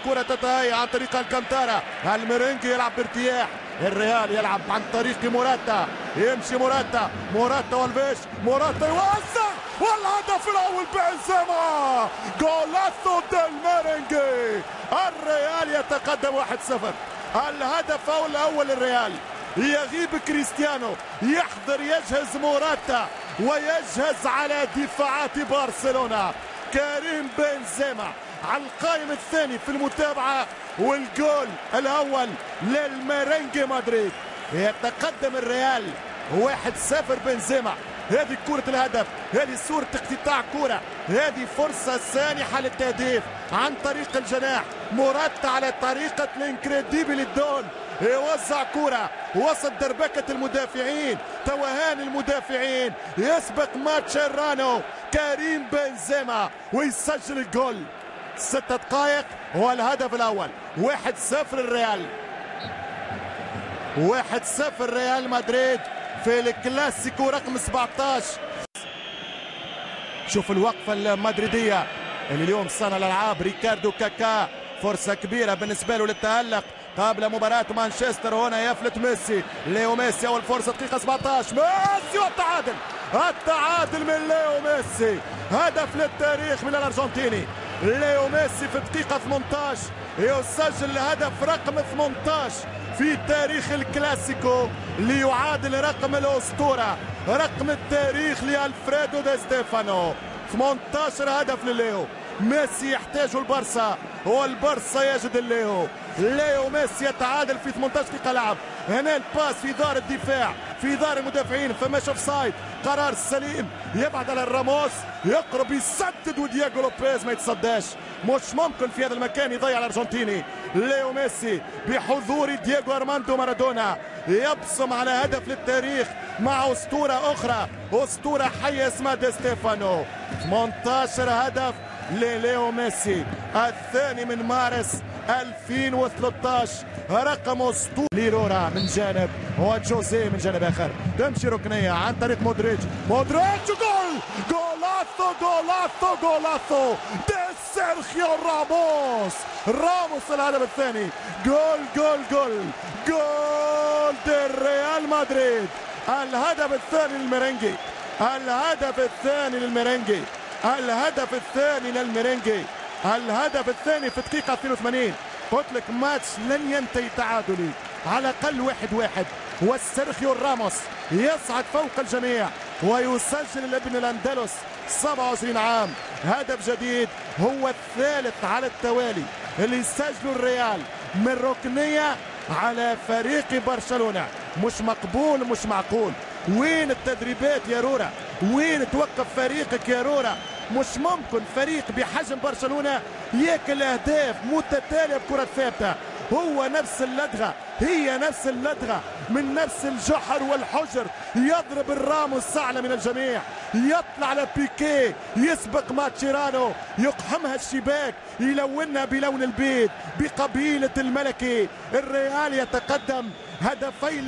الكرة تتهيأ عن طريق الكانتارا. الميرينجي يلعب بارتياح. الريال يلعب عن طريق موراتا. يمشي موراتا والفيش. موراتا يوزع والهدف الاول بنزيما. جولاسو ديل ميرينجي. الريال يتقدم 1-0. الهدف الاول للريال. يغيب كريستيانو، يحضر يجهز موراتا ويجهز على دفاعات برشلونة. كريم بنزيما على القائم الثاني في المتابعة، والجول الأول للميرينجي مدريد. يتقدم الريال 1-0. بنزيما، هذه كرة الهدف، هذه صورة اقتطاع كرة، هذه فرصة سانحة للتهديف عن طريق الجناح. موراتا على طريقة الانكريديبل دون يوزع كرة وسط دربكة المدافعين، توهان المدافعين، يسبق ماتشيرانو كريم بنزيما ويسجل الجول. 6 دقائق والهدف الأول. 1-0 الريال. 1-0 ريال مدريد في الكلاسيكو رقم 17. شوف الوقفة المدريدية اللي اليوم صانع الألعاب ريكاردو كاكا، فرصة كبيرة بالنسبة له للتألق قبل مباراة مانشستر. هنا يفلت ميسي، ليو ميسي أول فرصة دقيقة 17. ميسي والتعادل. التعادل من ليو ميسي، هدف للتاريخ من الأرجنتيني. ليو ميسي في الدقيقة 18 يسجل الهدف رقم 18 في تاريخ الكلاسيكو، ليعادل رقم الأسطورة، رقم التاريخ لألفريدو دي ستيفانو. 18 هدف لليو ميسي يحتاجه البرصا، والبرصا يجد الليو. ليو ميسي يتعادل في 18 دقيقة لعب. هنا الباس في دار الدفاع، في دار المدافعين، فماش اوف سايد. قرار سليم، يبعد على الراموس، يقرب يسدد ودياغو لوبيز ما يتصداش. مش ممكن في هذا المكان يضيع الارجنتيني. ليو ميسي بحضور دياغو ارماندو مارادونا يبصم على هدف للتاريخ مع اسطورة اخرى، اسطورة حية اسمها دي ستيفانو. 18 هدف لليو ميسي، الثاني من مارس 2013. رقم اسطوري. ليرورا من جانب وجوزيه من جانب اخر. تمشي ركنيه عن طريق مودريتش. جول. جولاسو دي سيرخيو راموس الهدف الثاني. جول دي ريال مدريد. الهدف الثاني للميرينجي. الهدف الثاني في الدقيقة 82. قلت لك ماتش لن ينتهي تعادلي، على الأقل 1-1. والسيرخيو راموس يصعد فوق الجميع ويسجل الابن الأندلس 27 عام هدف جديد، هو الثالث على التوالي اللي يسجله الريال من ركنية على فريق برشلونة. مش مقبول، مش معقول. وين التدريبات يا رورا؟ وين توقف فريقك يا رورا؟ مش ممكن فريق بحجم برشلونة ياكل اهداف متتالية بكرة ثابتة. هو نفس اللدغة، هي نفس اللدغة من نفس الجحر والحجر. يضرب الراموس أعلى من الجميع، يطلع على بيكي، يسبق ماتشيرانو، يقحمها الشباك، يلونها بلون البيض بقبيلة الملكي. الريال يتقدم هدفين